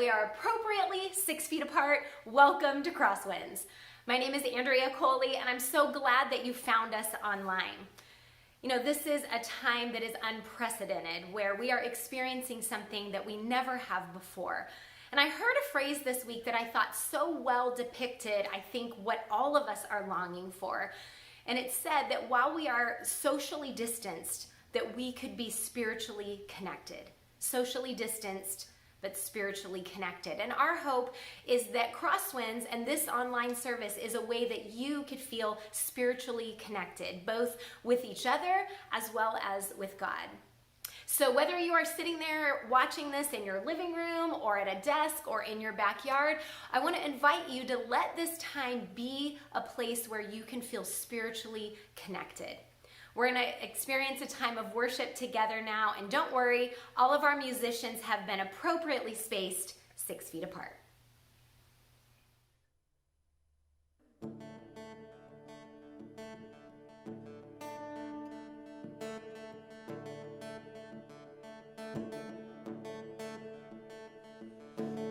we are appropriately 6 feet apart. Welcome to CrossWinds. My name is Coli, and I'm so glad that you found us online. You know, this is a time that is unprecedented, where we are experiencing something that we never have before. And I heard a phrase this week that I thought so well depicted, I think, what all of us are longing for. And it said that while we are socially distanced, that we could be spiritually connected. Socially distanced, but spiritually connected. And our hope is that CrossWinds and this online service is a way that you could feel spiritually connected, both with each other as well as with God. So whether you are sitting there watching this in your living room or at a desk or in your backyard, I want to invite you to let this time be a place where you can feel spiritually connected. We're going to experience a time of worship together now, and don't worry, all of our musicians have been appropriately spaced 6 feet apart.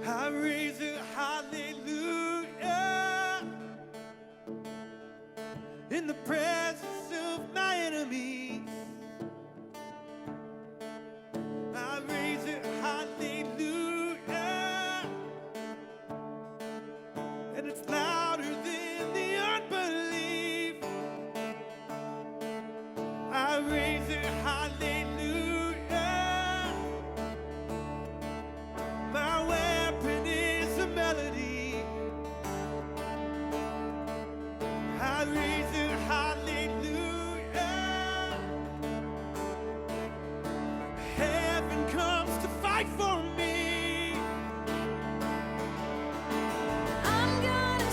I raise a hallelujah in the presence of my enemies. I raise a hallelujah, and it's louder than the unbelief. I raise a hallelujah. My weapon is a melody. I raise a hallelujah. Heaven comes to fight for me. I'm gonna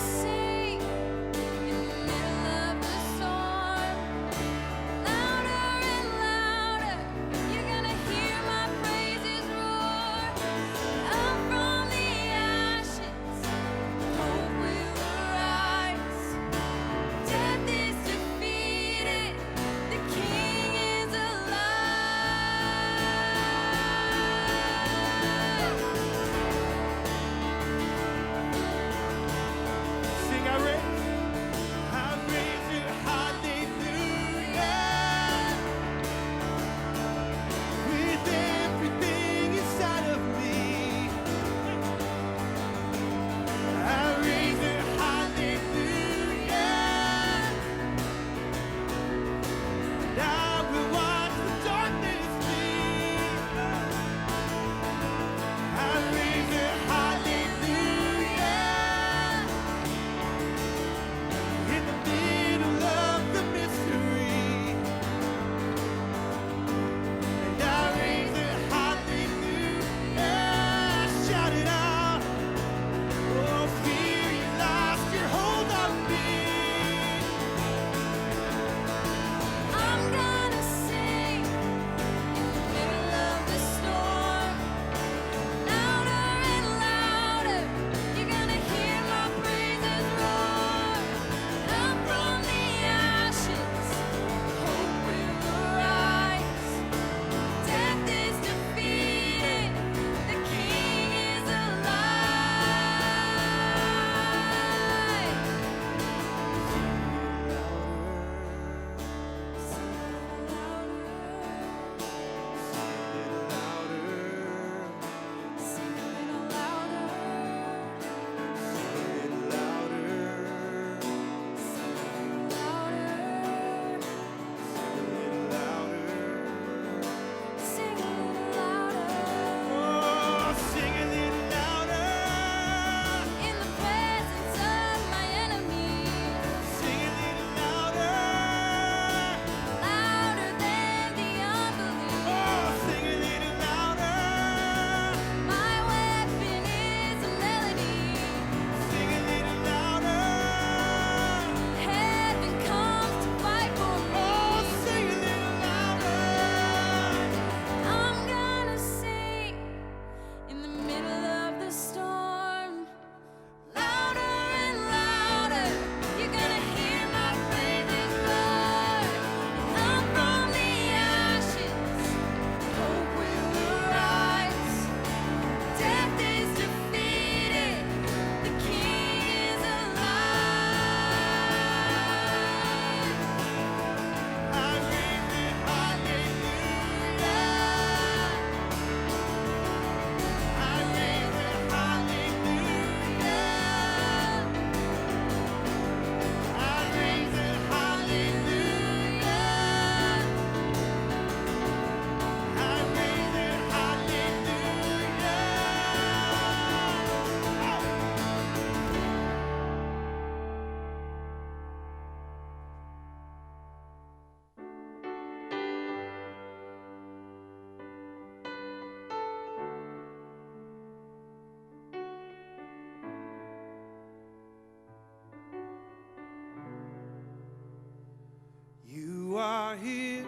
here,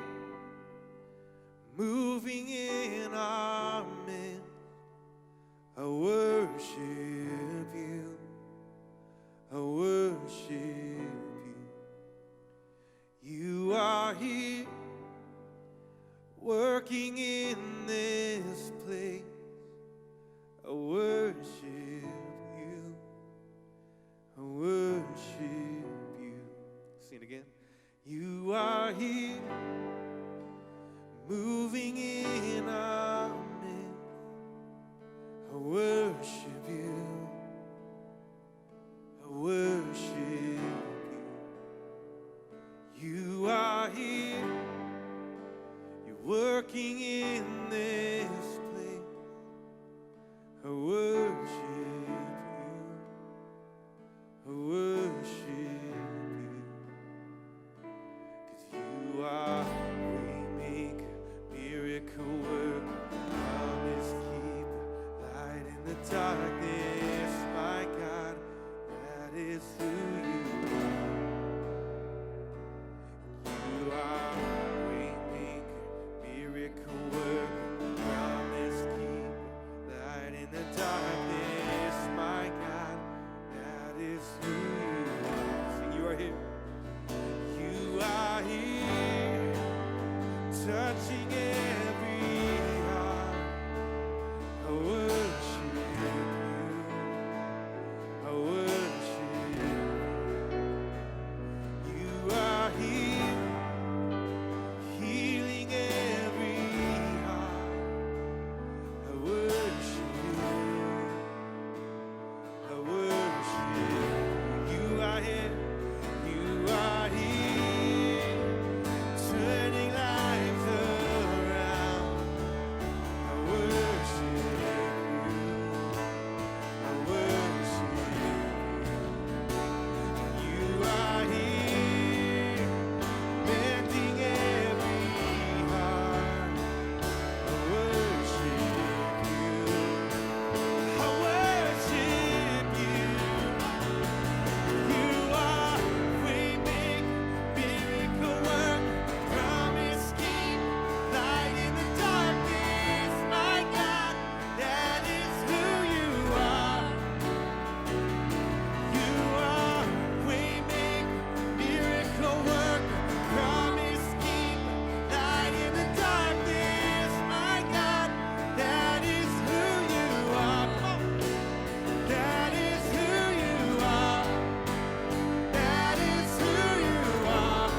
moving in our midst. I worship you. I worship you. You are here, working in this place. I worship you. I worship you. Sing it again. You are here, moving in our midst. I worship you. I worship you. You are here, you're working in this place. I worship you. I worship you. 'Cause you are waymaker, miracle worker, promise keeper, light in the darkness. My God, that is who you are. You are waymaker, miracle worker, promise keeper, light in the darkness. My God, that is who you are. Sing, you are here. You are here, touching every heart. I worship you. I worship you. You are here, healing every heart. I worship you. I worship you. You are here. You are here, turning lives around. I worship you. I worship you. You are here, mending every heart. I worship you. I worship you. You are waymaker, miracle worker, promise keeper, light in the darkness. My God, that is who you are. You are waymaker, miracle worker, promise keeper, light in the darkness. My God, that is who you are. That is who you are. That is who you are.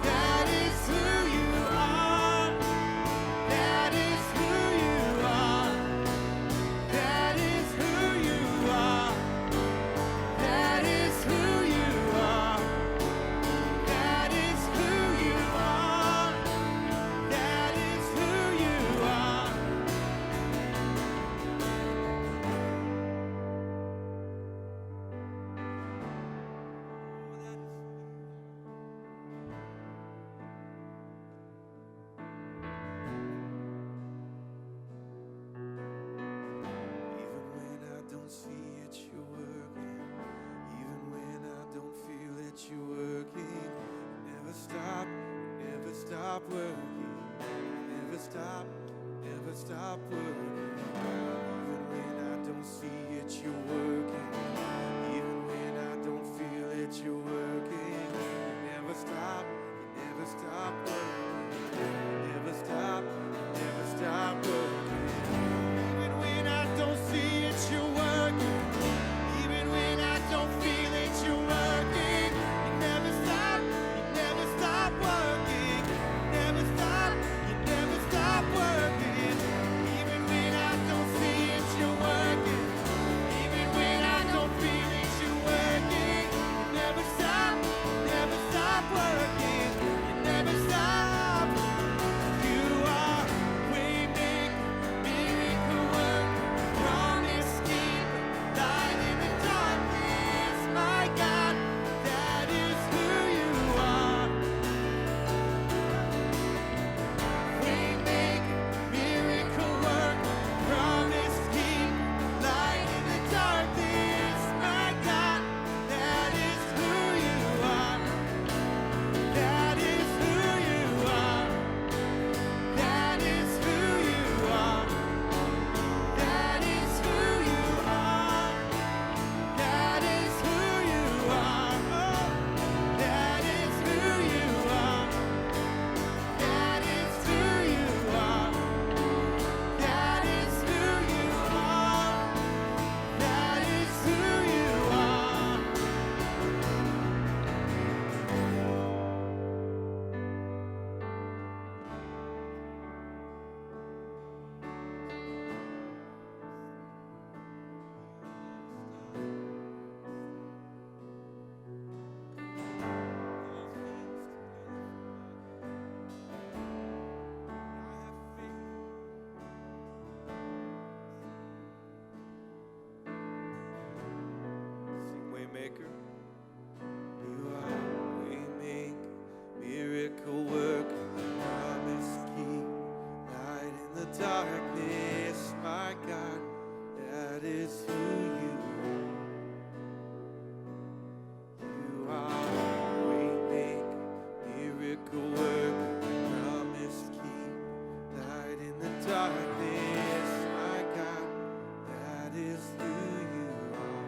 That is who you are. That is who you are. That is who you are. That is who you are. That is who you are. That is who you are. Even when I don't see it, you're working. Even when I don't feel it, you're working. You never stop, you never stop working. You never stop, never stop working. Even when I don't see it, you're working. Even when I don't feel it, you're working. You never stop, you never stop working. You never stop, you never stop working. Even when I don't see it, you're working. Even when I don't feel it, you're working. You never stop, you never stop working. You never stop, you never stop working. Even when I don't see it, you're working. Even when I don't feel it, you're working. You never stop. maker. You are way maker, miracle worker, promise keep, light in the darkness, my God, that is who you are. You are way maker, miracle worker, promise keep, light in the darkness, my God, that is who you are.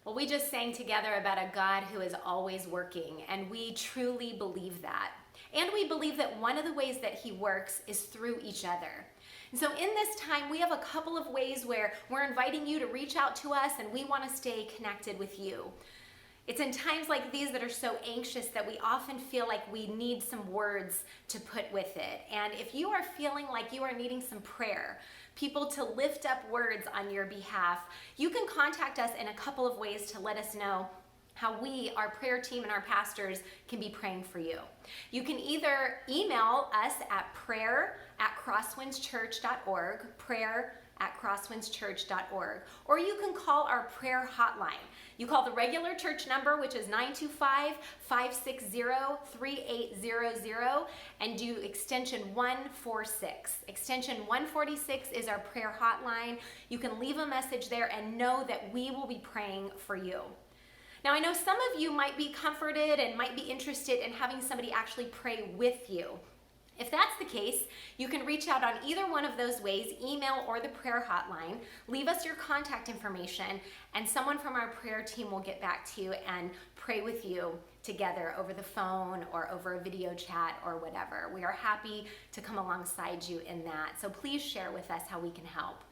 Well, we just sang together about a God who is always working, and we truly believe that. And we believe that one of the ways that he works is through each other. And so in this time, we have a couple of ways where we're inviting you to reach out to us, and we want to stay connected with you. It's in times like these that are so anxious that we often feel like we need some words to put with it. And if you are feeling like you are needing some prayer, people to lift up words on your behalf, you can contact us in a couple of ways to let us know how we, our prayer team and our pastors, can be praying for you. You can either email us at prayer@crosswindschurch.org, prayer@crosswindschurch.org, or you can call our prayer hotline. You call the regular church number, which is 925-560-3800, and do extension 146. Extension 146 is our prayer hotline. You can leave a message there and know that we will be praying for you. Now, I know some of you might be comforted and might be interested in having somebody actually pray with you. If that's the case, you can reach out on either one of those ways, email or the prayer hotline. Leave us your contact information, and someone from our prayer team will get back to you and pray with you together over the phone or over a video chat or whatever. We are happy to come alongside you in that. So please share with us how we can help.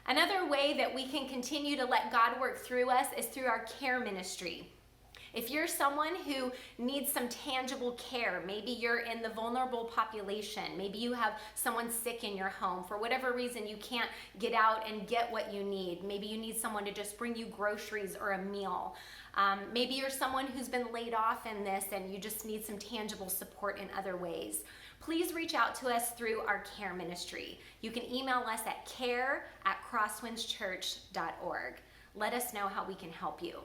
Another way that we can continue to let God work through us is through our care ministry. If you're someone who needs some tangible care, maybe you're in the vulnerable population, maybe you have someone sick in your home, for whatever reason you can't get out and get what you need. Maybe you need someone to just bring you groceries or a meal. Maybe you're someone who's been laid off in this and you just need some tangible support in other ways. Please reach out to us through our care ministry. You can email us at care@crosswindschurch.org. Let us know how we can help you.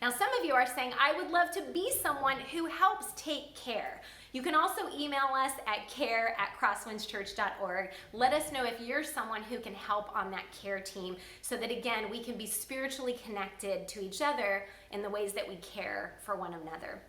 Now, some of you are saying, I would love to be someone who helps take care. You can also email us at care@crosswindschurch.org. Let us know if you're someone who can help on that care team so that, again, we can be spiritually connected to each other in the ways that we care for one another.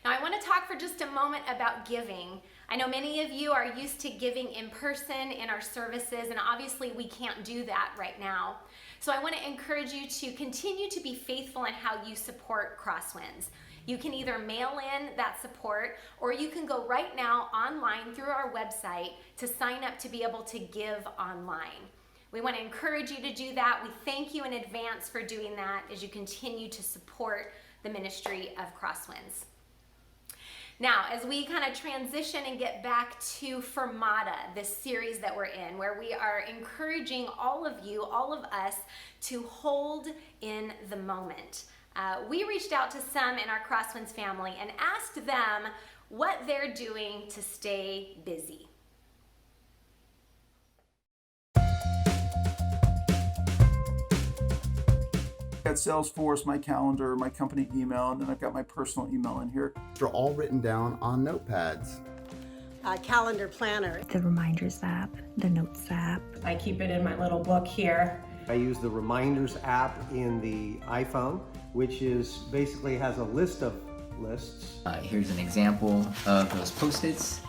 Now, I want to talk for just a moment about giving. I know many of you are used to giving in person in our services, and obviously we can't do that right now. So I want to encourage you to continue to be faithful in how you support CrossWinds. You can either mail in that support, or you can go right now online through our website to sign up to be able to give online. We want to encourage you to do that. We thank you in advance for doing that as you continue to support the ministry of CrossWinds. Now, as we kind of transition and get back to Fermata, this series that we're in, where we are encouraging all of you, all of us, to hold in the moment. We reached out to some in our CrossWinds family and asked them what they're doing to stay busy. Got Salesforce, my calendar, my company email, and then I've got my personal email in here. They're all written down on notepads. Calendar planner. The Reminders app, the Notes app. I keep it in my little book here. I use the Reminders app in the iPhone, which is basically has a list of lists. Here's an example of those Post-its.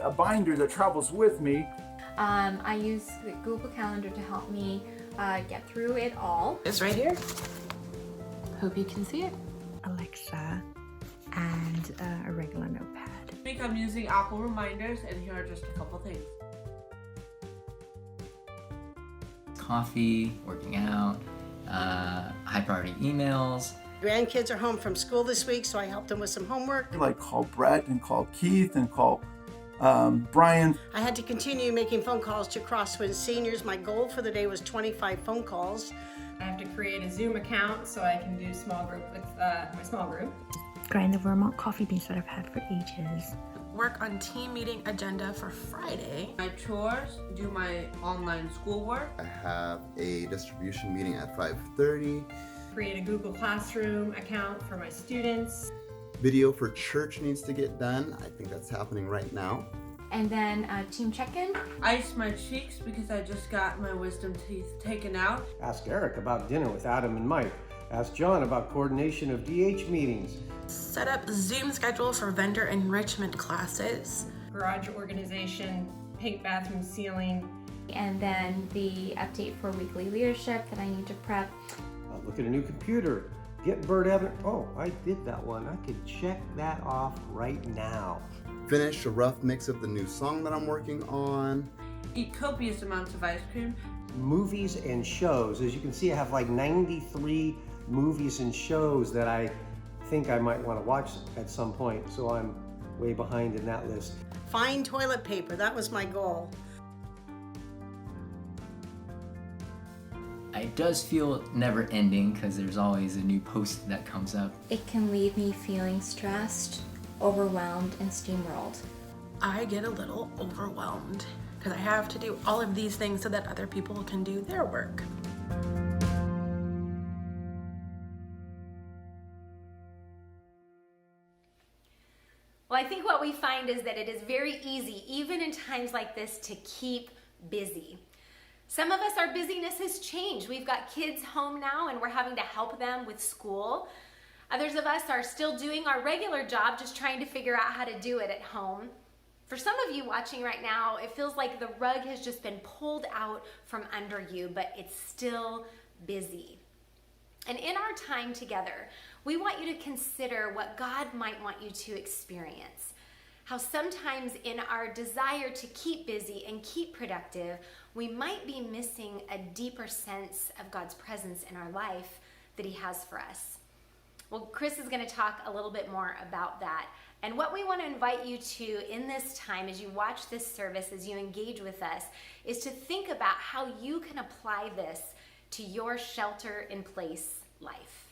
A binder that travels with me. I use the Google Calendar to help me get through it all. It's right here. Hope you can see it. Alexa, and a regular notepad. I think I'm using Apple Reminders, and here are just a couple things. Coffee, working out, high priority emails. Grandkids are home from school this week, so I helped them with some homework. Like call Brett and call Keith and call Brian. I had to continue making phone calls to CrossWinds seniors. My goal for the day was 25 phone calls. I have to create a Zoom account so I can do small group with my small group. Grind the Vermont coffee beans that I've had for ages. work on team meeting agenda for Friday. My chores, do my online schoolwork. I have a distribution meeting at 5:30. Create a Google Classroom account for my students. Video for church needs to get done. I think that's happening right now. And then team check-in. Ice my cheeks because I just got my wisdom teeth taken out. Ask Eric about dinner with Adam and Mike. Ask John about coordination of DH meetings. Set up Zoom schedule for vendor enrichment classes. Garage organization, paint bathroom ceiling. And then the update for weekly leadership that I need to prep. Look at a new computer. Get Bird evidence. Oh, I did that one. I could check that off right now. Finish a rough mix of the new song that I'm working on. Eat copious amounts of ice cream. Movies and shows. As you can see, I have like 93 movies and shows that I think I might want to watch at some point, so I'm way behind in that list. Find toilet paper, that was my goal. It does feel never ending because there's always a new post that comes up. It can leave me feeling stressed, overwhelmed, and steamrolled. I get a little overwhelmed because I have to do all of these things so that other people can do their work. Well, I think what we find is that it is very easy, even in times like this, to keep busy. Some of us, our busyness has changed. We've got kids home now and we're having to help them with school. Others of us are still doing our regular job, just trying to figure out how to do it at home. For some of you watching right now, it feels like the rug has just been pulled out from under you, but it's still busy. And in our time together, we want you to consider what God might want you to experience. How sometimes in our desire to keep busy and keep productive, we might be missing a deeper sense of God's presence in our life that He has for us. Well, Chris is going to talk a little bit more about that. And what we want to invite you to in this time as you watch this service, as you engage with us, is to think about how you can apply this to your shelter-in-place life.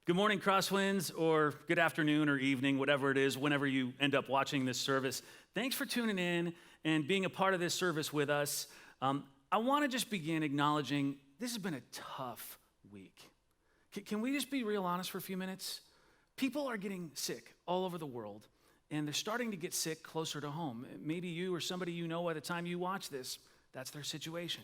Good morning, CrossWinds, or good afternoon or evening, whatever it is, whenever you end up watching this service. Thanks for tuning in and being a part of this service with us. I want to just begin acknowledging this has been a tough week. Can we just be real honest for a few minutes? People are getting sick all over the world, and they're starting to get sick closer to home. Maybe you or somebody you know by the time you watch this, that's their situation.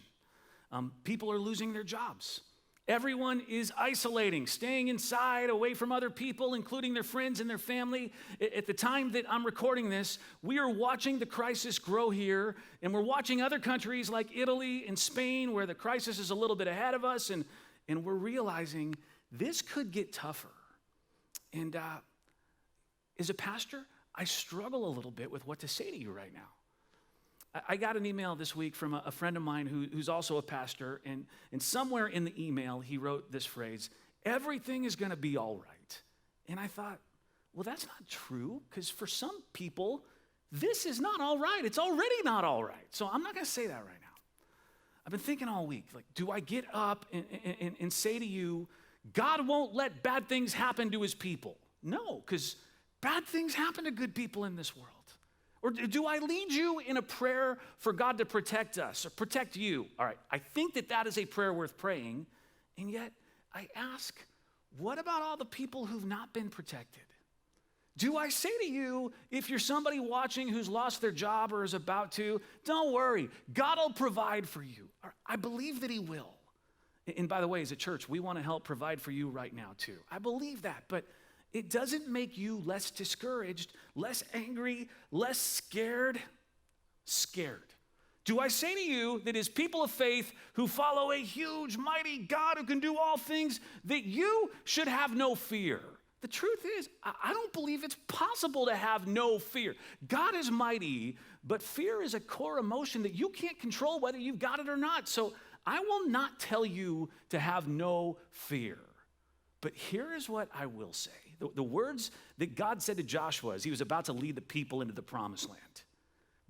People are losing their jobs. Everyone is isolating, staying inside, away from other people, including their friends and their family. At the time that I'm recording this, we are watching the crisis grow here, and we're watching other countries like Italy and Spain where the crisis is a little bit ahead of us, and we're realizing this could get tougher. And as a pastor, I struggle a little bit with what to say to you right now. I got an email this week from a friend of mine who's also a pastor, and somewhere in the email, he wrote this phrase, "Everything is going to be all right." And I thought, well, that's not true, because for some people, this is not all right. It's already not all right. So I'm not going to say that right now. I've been thinking all week, like, do I get up and say to you, God won't let bad things happen to His people? No, because bad things happen to good people in this world. Or do I lead you in a prayer for God to protect us or protect you? All right, I think that is a prayer worth praying, and yet I ask, what about all the people who've not been protected? Do I say to you, if you're somebody watching who's lost their job or is about to, don't worry, God will provide for you. I believe that He will. And by the way, as a church, we want to help provide for you right now too. I believe that, but it doesn't make you less discouraged, less angry, less scared. Do I say to you that as people of faith who follow a huge, mighty God who can do all things, that you should have no fear? The truth is, I don't believe it's possible to have no fear. God is mighty, but fear is a core emotion that you can't control whether you've got it or not. So I will not tell you to have no fear. But here is what I will say. The words that God said to Joshua as he was about to lead the people into the promised land.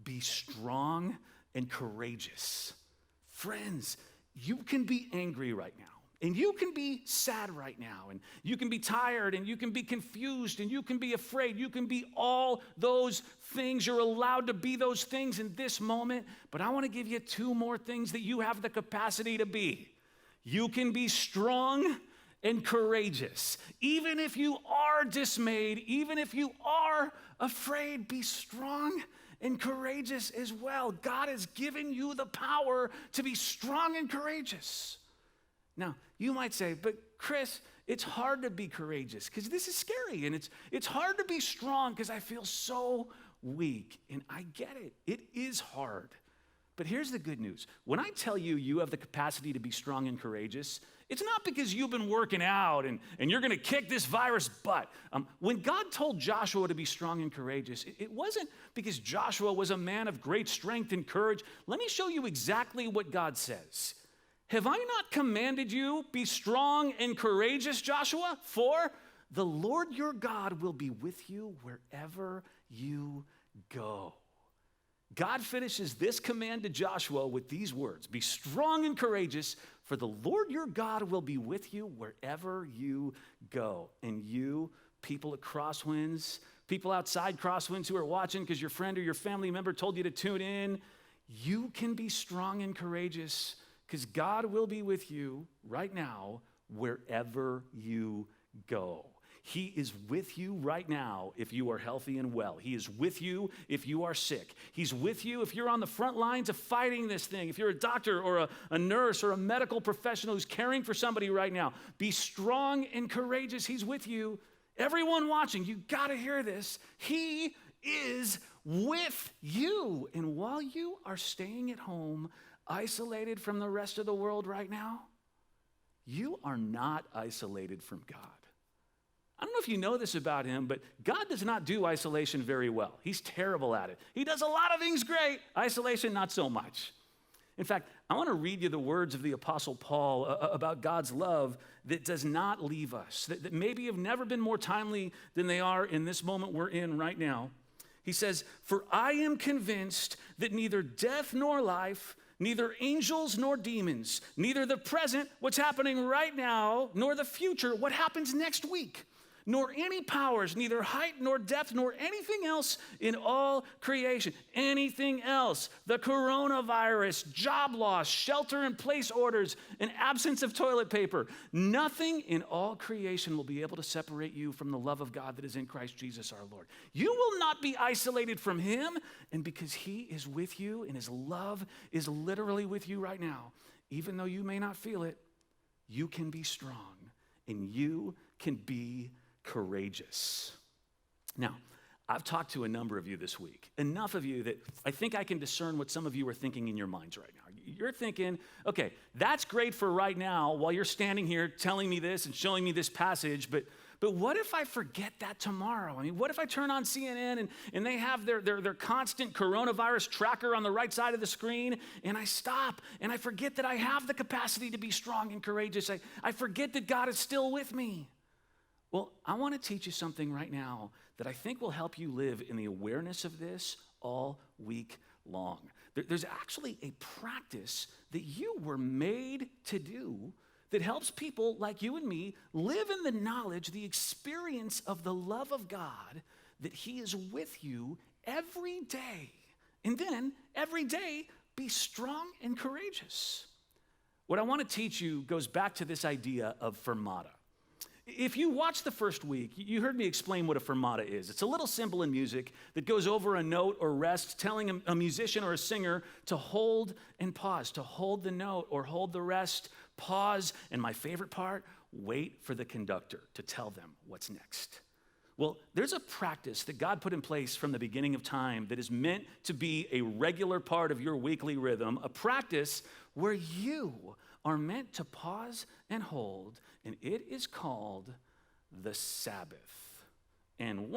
Be strong and courageous. Friends, you can be angry right now. And you can be sad right now, and you can be tired, and you can be confused, and you can be afraid. You can be all those things. You're allowed to be those things in this moment. But I want to give you 2 more things that you have the capacity to be. You can be strong and courageous. Even if you are dismayed, even if you are afraid, be strong and courageous as well. God has given you the power to be strong and courageous. Now, you might say, but Chris, it's hard to be courageous because this is scary, and it's hard to be strong because I feel so weak. And I get it. It is hard. But here's the good news. When I tell you you have the capacity to be strong and courageous, it's not because you've been working out and you're going to kick this virus butt. When God told Joshua to be strong and courageous, it wasn't because Joshua was a man of great strength and courage. Let me show you exactly what God says. Have I not commanded you, be strong and courageous, Joshua? For the Lord your God will be with you wherever you go. God finishes this command to Joshua with these words, be strong and courageous, for the Lord your God will be with you wherever you go. And you, people at CrossWinds, people outside CrossWinds who are watching because your friend or your family member told you to tune in, you can be strong and courageous because God will be with you right now wherever you go. He is with you right now if you are healthy and well. He is with you if you are sick. He's with you if you're on the front lines of fighting this thing. If you're a doctor or a nurse or a medical professional who's caring for somebody right now, be strong and courageous. He's with you. Everyone watching, you got to hear this. He is with you. And while you are staying at home, isolated from the rest of the world right now, you are not isolated from God. I don't know if you know this about him, but God does not do isolation very well. He's terrible at it. He does a lot of things great. Isolation, not so much. In fact, I want to read you the words of the Apostle Paul about God's love that does not leave us, that maybe have never been more timely than they are in this moment we're in right now. He says, for I am convinced that neither death nor life, neither angels nor demons, neither the present, what's happening right now, nor the future, what happens next week, nor any powers, neither height nor depth, nor anything else in all creation. Anything else, the coronavirus, job loss, shelter in place orders, an absence of toilet paper, nothing in all creation will be able to separate you from the love of God that is in Christ Jesus our Lord. You will not be isolated from him, and because he is with you and his love is literally with you right now, even though you may not feel it, you can be strong and you can be courageous. Now, I've talked to a number of you this week, enough of you that I think I can discern what some of you are thinking in your minds right now. You're thinking, okay, that's great for right now while you're standing here telling me this and showing me this passage, but what if I forget that tomorrow? I mean, what if I turn on CNN and they have their constant coronavirus tracker on the right side of the screen, and I stop and I forget that I have the capacity to be strong and courageous. I forget that God is still with me. Well, I want to teach you something right now that I think will help you live in the awareness of this all week long. There's actually a practice that you were made to do that helps people like you and me live in the knowledge, the experience of the love of God, that he is with you every day. And then every day, be strong and courageous. What I want to teach you goes back to this idea of fermata. If you watched the first week, you heard me explain what a fermata is. It's a little symbol in music that goes over a note or rest, telling a musician or a singer to hold and pause, to hold the note or hold the rest, pause, and my favorite part, wait for the conductor to tell them what's next. Well, there's a practice that God put in place from the beginning of time that is meant to be a regular part of your weekly rhythm, a practice where you are meant to pause and hold, and it is called the Sabbath. And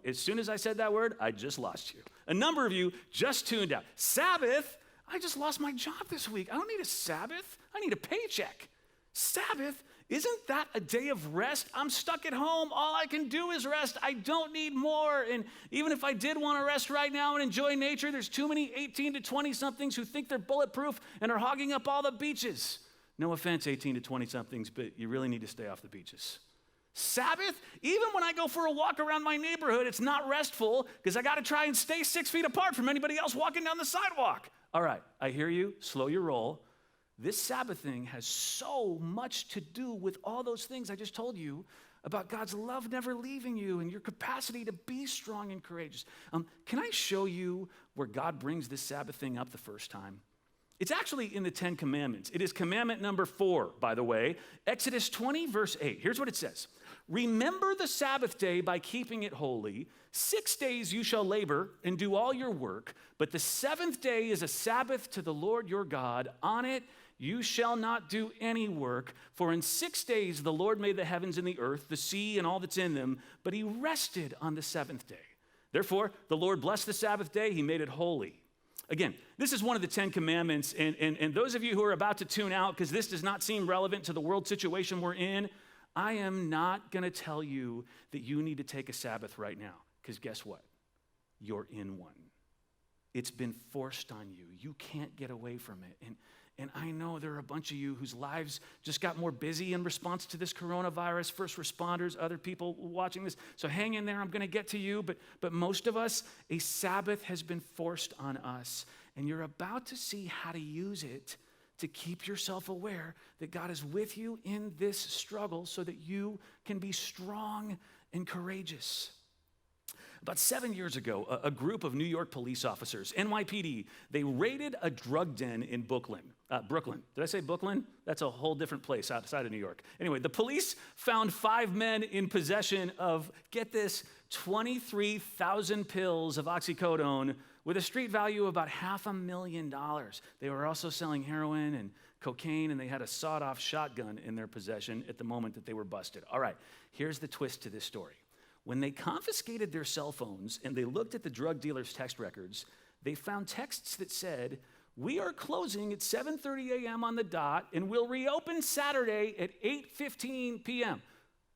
as soon as I said that word, I just lost you. A number of you just tuned out. Sabbath? I just lost my job this week. I don't need a Sabbath. I need a paycheck. Sabbath? Isn't that a day of rest? I'm stuck at home. All I can do is rest. I don't need more. And even if I did want to rest right now and enjoy nature, there's too many 18 to 20-somethings who think they're bulletproof and are hogging up all the beaches. No offense, 18 to 20-somethings, but you really need to stay off the beaches. Sabbath, even when I go for a walk around my neighborhood, it's not restful because I got to try and stay 6 feet apart from anybody else walking down the sidewalk. All right, I hear you. Slow your roll. This Sabbath thing has so much to do with all those things I just told you about God's love never leaving you and your capacity to be strong and courageous. Can I show you where God brings this Sabbath thing up the first time? It's actually in the 10 Commandments. It is commandment number 4, by the way. Exodus 20, verse 8. Here's what it says. Remember the Sabbath day by keeping it holy. 6 days you shall labor and do all your work, but the 7th day is a Sabbath to the Lord your God. On it you shall not do any work, for in 6 days the Lord made the heavens and the earth, the sea and all that's in them, but he rested on the 7th day. Therefore, the Lord blessed the Sabbath day, he made it holy. Again, this is one of the 10 Commandments, and those of you who are about to tune out because this does not seem relevant to the world situation we're in, I am not going to tell you that you need to take a Sabbath right now, because guess what? You're in one. It's been forced on you. You can't get away from it. And I know there are a bunch of you whose lives just got more busy in response to this coronavirus, first responders, other people watching this. So hang in there, I'm going to get to you. But most of us, a Sabbath has been forced on us. And you're about to see how to use it to keep yourself aware that God is with you in this struggle so that you can be strong and courageous. About 7 years ago, a group of New York police officers, NYPD, they raided a drug den in Brooklyn. Did I say Brooklyn? That's a whole different place outside of New York. Anyway, the police found 5 men in possession of, get this, 23,000 pills of oxycodone with a street value of about $500,000. They were also selling heroin and cocaine, and they had a sawed-off shotgun in their possession at the moment that they were busted. All right, here's the twist to this story. When they confiscated their cell phones and they looked at the drug dealer's text records, they found texts that said, "We are closing at 7:30 a.m. on the dot and we'll reopen Saturday at 8:15 p.m.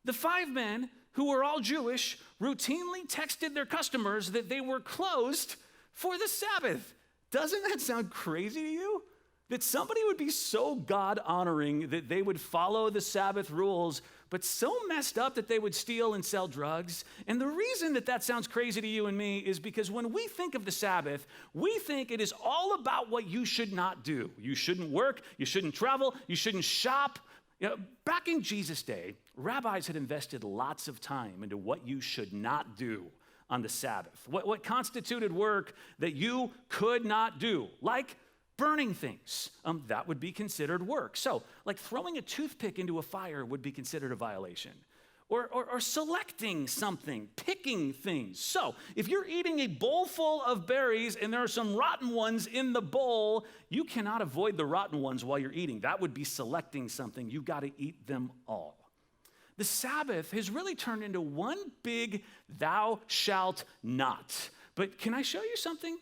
The 5 men, who were all Jewish, routinely texted their customers that they were closed for the Sabbath. Doesn't that sound crazy to you? That somebody would be so God-honoring that they would follow the Sabbath rules, but so messed up that they would steal and sell drugs. And the reason that that sounds crazy to you and me is because when we think of the Sabbath, we think it is all about what you should not do. You shouldn't work, you shouldn't travel, you shouldn't shop. You know, back in Jesus' day, rabbis had invested lots of time into what you should not do on the Sabbath, what constituted work that you could not do, like burning things. That would be considered work. So, like throwing a toothpick into a fire would be considered a violation. Or selecting something, picking things. So, if you're eating a bowl full of berries and there are some rotten ones in the bowl, you cannot avoid the rotten ones while you're eating. That would be selecting something. You've got to eat them all. The Sabbath has really turned into one big thou shalt not. But can I show you something?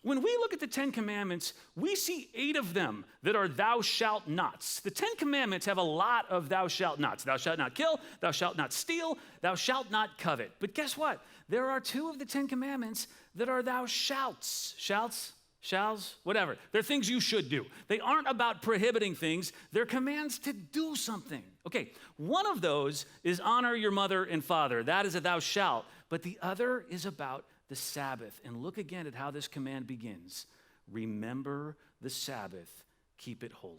When we look at the 10 Commandments, we see 8 of them that are thou shalt nots. The 10 Commandments have a lot of thou shalt nots. Thou shalt not kill, thou shalt not steal, thou shalt not covet. But guess what? There are 2 of the 10 Commandments that are thou shalts. Shalts? Shalls? Whatever. They're things you should do. They aren't about prohibiting things. They're commands to do something. Okay, one of those is honor your mother and father. That is a thou shalt. But the other is about the Sabbath. And look again at how this command begins. Remember the Sabbath, keep it holy.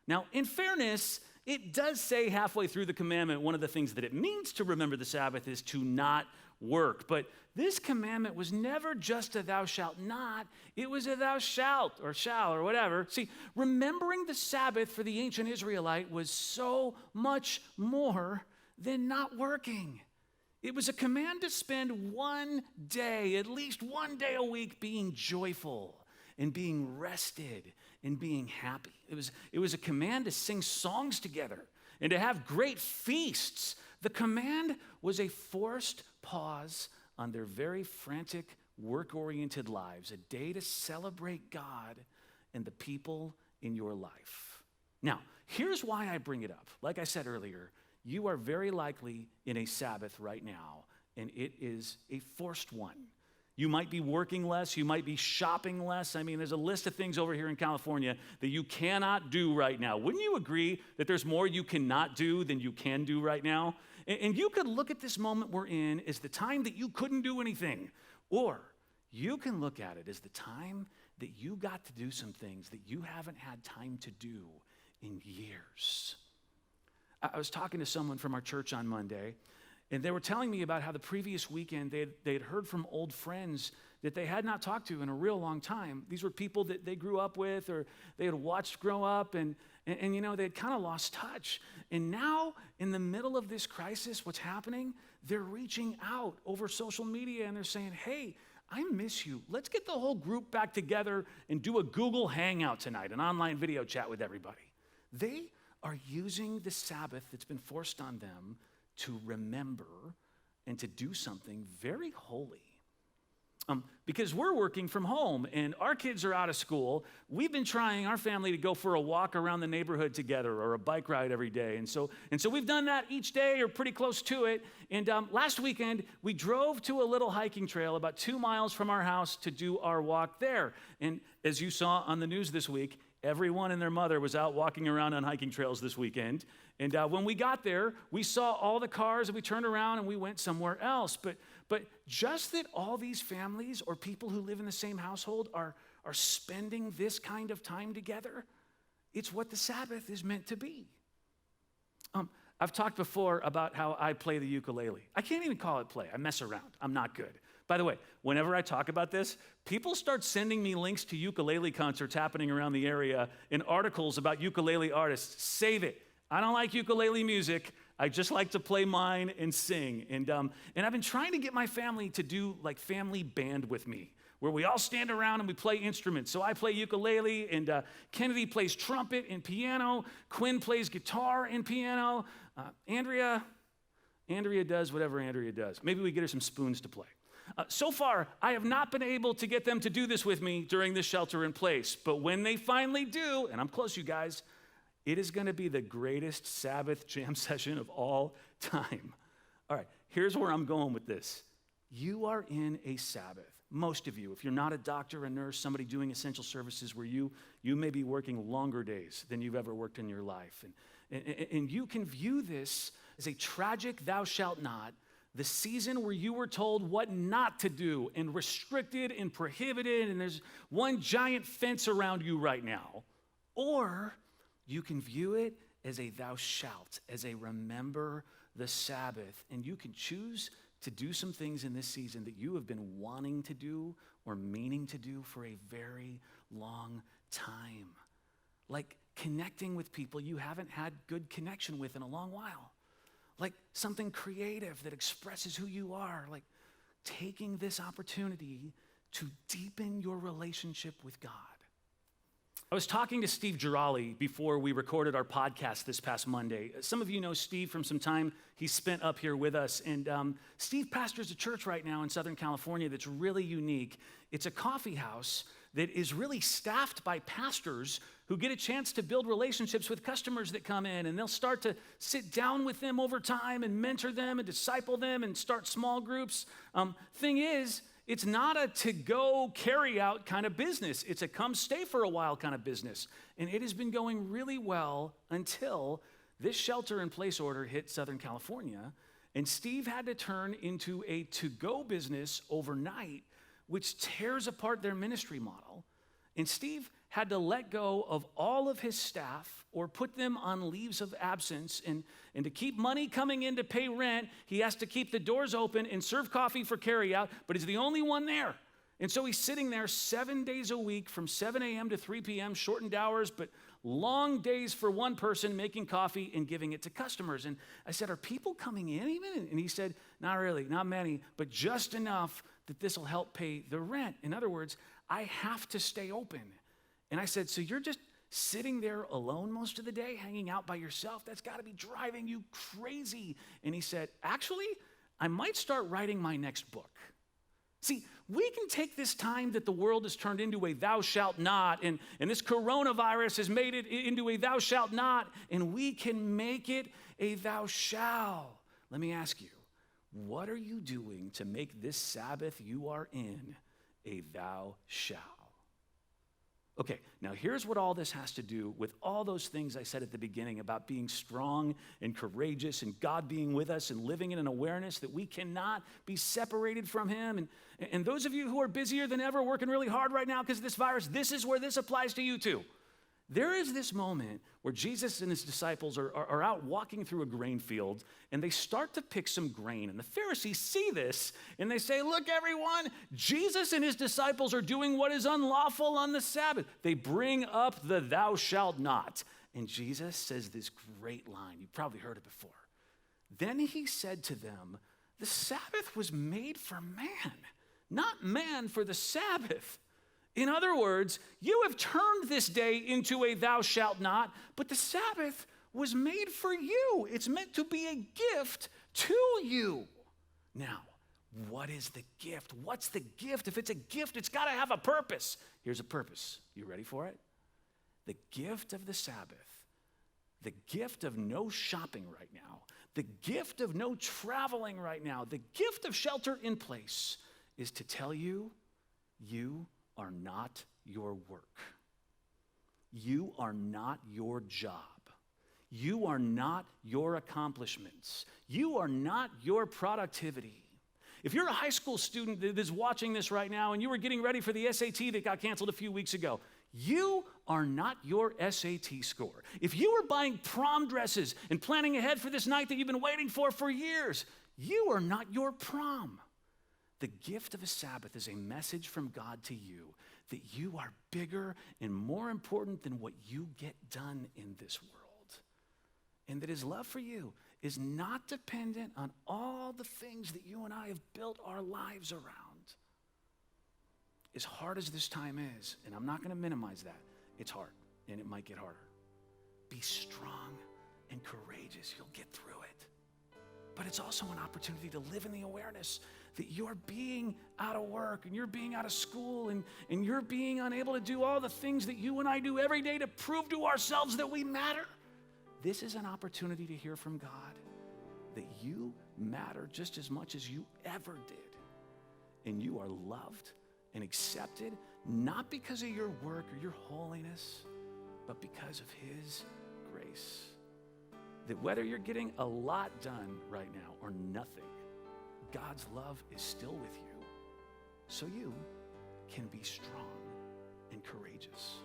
Now, in fairness, it does say halfway through the commandment, one of the things that it means to remember the Sabbath is to not work. But this commandment was never just a thou shalt not, it was a thou shalt or shall or whatever. See, remembering the Sabbath for the ancient Israelite was so much more than not working. It was a command to spend one day, at least one day a week, being joyful and being rested and being happy. It was a command to sing songs together and to have great feasts. The command was a forced pause on their very frantic, work-oriented lives, a day to celebrate God and the people in your life. Now, here's why I bring it up. Like I said earlier, you are very likely in a Sabbath right now, and it is a forced one. You might be working less. You might be shopping less. I mean, there's a list of things over here in California that you cannot do right now. Wouldn't you agree that there's more you cannot do than you can do right now? And you could look at this moment we're in as the time that you couldn't do anything. Or you can look at it as the time that you got to do some things that you haven't had time to do in years. I was talking to someone from our church on Monday, and they were telling me about how the previous weekend they had heard from old friends that they had not talked to in a real long time. These were people that they grew up with or they had watched grow up, and you know, they had kind of lost touch. And now, in the middle of this crisis, what's happening? They're reaching out over social media and they're saying, hey, I miss you. Let's get the whole group back together and do a Google Hangout tonight, an online video chat with everybody. They are using the Sabbath that's been forced on them to remember and to do something very holy. Because we're working from home and our kids are out of school, we've been trying, our family, to go for a walk around the neighborhood together or a bike ride every day. And so we've done that each day or pretty close to it. And last weekend, we drove to a little hiking trail about 2 miles from our house to do our walk there. And as you saw on the news this week, everyone and their mother was out walking around on hiking trails this weekend. And when we got there, we saw all the cars and we turned around and we went somewhere else. But just that all these families or people who live in the same household are spending this kind of time together, it's what the Sabbath is meant to be. I've talked before about how I play the ukulele. I can't even call it play. I mess around. I'm not good. By the way, whenever I talk about this, people start sending me links to ukulele concerts happening around the area and articles about ukulele artists. Save it. I don't like ukulele music. I just like to play mine and sing. And I've been trying to get my family to do like family band with me, where we all stand around and we play instruments. So I play ukulele, and Kennedy plays trumpet and piano. Quinn plays guitar and piano. Andrea does whatever Andrea does. Maybe we get her some spoons to play. So far, I have not been able to get them to do this with me during this shelter in place. But when they finally do, and I'm close, you guys, it is going to be the greatest Sabbath jam session of all time. All right, here's where I'm going with this. You are in a Sabbath. Most of you, if you're not a doctor, a nurse, somebody doing essential services where you may be working longer days than you've ever worked in your life. And you can view this as a tragic thou shalt not, the season where you were told what not to do and restricted and prohibited, and there's one giant fence around you right now. Or you can view it as a thou shalt, as a remember the Sabbath, and you can choose to do some things in this season that you have been wanting to do or meaning to do for a very long time. Like connecting with people you haven't had good connection with in a long while. Like something creative that expresses who you are. Like taking this opportunity to deepen your relationship with God. I was talking to Steve Girali before we recorded our podcast this past Monday. Some of you know Steve from some time he spent up here with us. And Steve pastors a church right now in Southern California that's really unique. It's a coffee house that is really staffed by pastors who get a chance to build relationships with customers that come in, and they'll start to sit down with them over time and mentor them and disciple them and start small groups. Thing is, it's not a to-go, carry-out kind of business. It's a come-stay for a while kind of business. And it has been going really well until this shelter-in-place order hit Southern California, and Steve had to turn into a to-go business overnight, which tears apart their ministry model. And Steve had to let go of all of his staff or put them on leaves of absence. And to keep money coming in to pay rent, he has to keep the doors open and serve coffee for carryout, but he's the only one there. And so he's sitting there 7 days a week from 7 a.m. to 3 p.m., shortened hours, but long days for one person making coffee and giving it to customers. And I said, are people coming in even? And he said, not really, not many, but just enough that this will help pay the rent. In other words, I have to stay open. And I said, so you're just sitting there alone most of the day, hanging out by yourself? That's got to be driving you crazy. And he said, actually, I might start writing my next book. See, we can take this time that the world has turned into a thou shalt not, and this coronavirus has made it into a thou shalt not, and we can make it a thou shall. Let me ask you, what are you doing to make this Sabbath you are in a thou shalt? Okay, now here's what all this has to do with all those things I said at the beginning about being strong and courageous and God being with us and living in an awareness that we cannot be separated from him. And those of you who are busier than ever, working really hard right now because of this virus, this is where this applies to you too. There is this moment where Jesus and his disciples are out walking through a grain field, and they start to pick some grain. And the Pharisees see this, and they say, look, everyone, Jesus and his disciples are doing what is unlawful on the Sabbath. They bring up the thou shalt not. And Jesus says this great line. You've probably heard it before. Then he said to them, the Sabbath was made for man, not man for the Sabbath. In other words, you have turned this day into a thou shalt not, but the Sabbath was made for you. It's meant to be a gift to you. Now, what is the gift? What's the gift? If it's a gift, it's got to have a purpose. Here's a purpose. You ready for it? The gift of the Sabbath, the gift of no shopping right now, the gift of no traveling right now, the gift of shelter in place is to tell you, you are not your work. You are not your job. You are not your accomplishments. You are not your productivity. If you're a high school student that is watching this right now and you were getting ready for the SAT that got canceled a few weeks ago, you are not your SAT score. If you were buying prom dresses and planning ahead for this night that you've been waiting for years, you are not your prom. The gift of a Sabbath is a message from God to you that you are bigger and more important than what you get done in this world. And that his love for you is not dependent on all the things that you and I have built our lives around. As hard as this time is, and I'm not going to minimize that, it's hard and it might get harder. Be strong and courageous. You'll get through it. But it's also an opportunity to live in the awareness that you're being out of work and you're being out of school and you're being unable to do all the things that you and I do every day to prove to ourselves that we matter. This is an opportunity to hear from God that you matter just as much as you ever did. And you are loved and accepted, not because of your work or your holiness, but because of his grace. That whether you're getting a lot done right now or nothing, God's love is still with you, so you can be strong and courageous.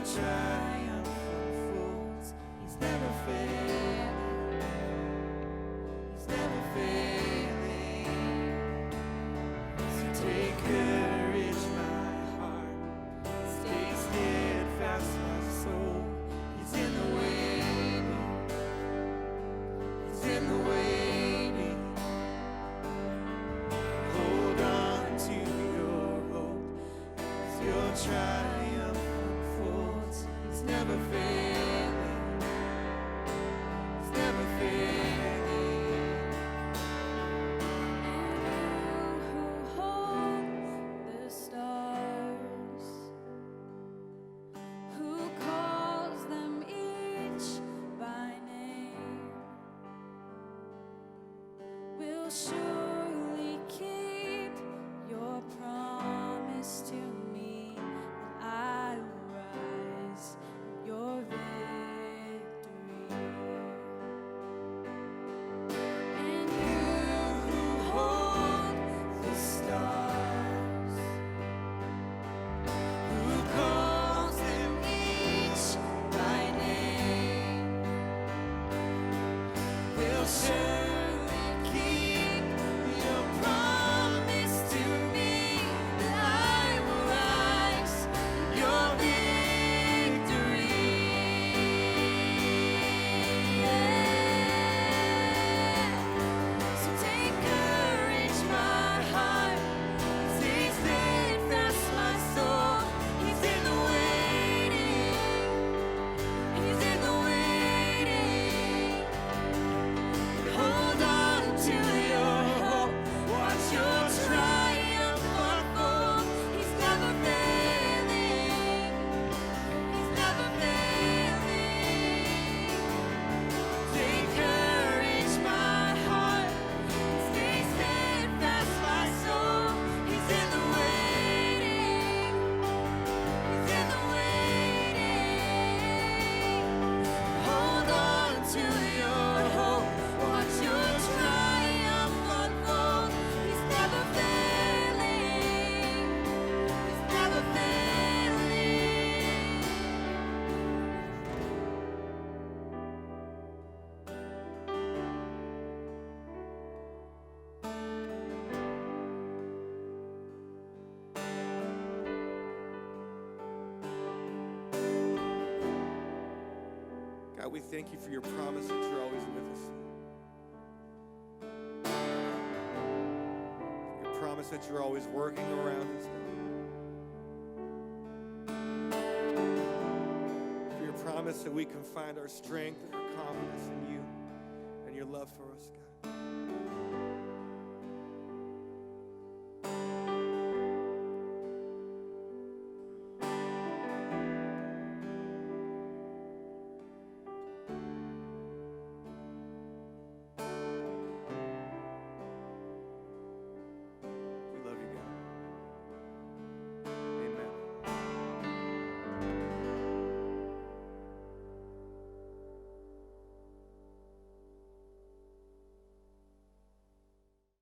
Triumph. God, we thank you for your promise that you're always with us. Your promise that you're always working around us, God. For your promise that we can find our strength and our confidence in you and your love for us, God.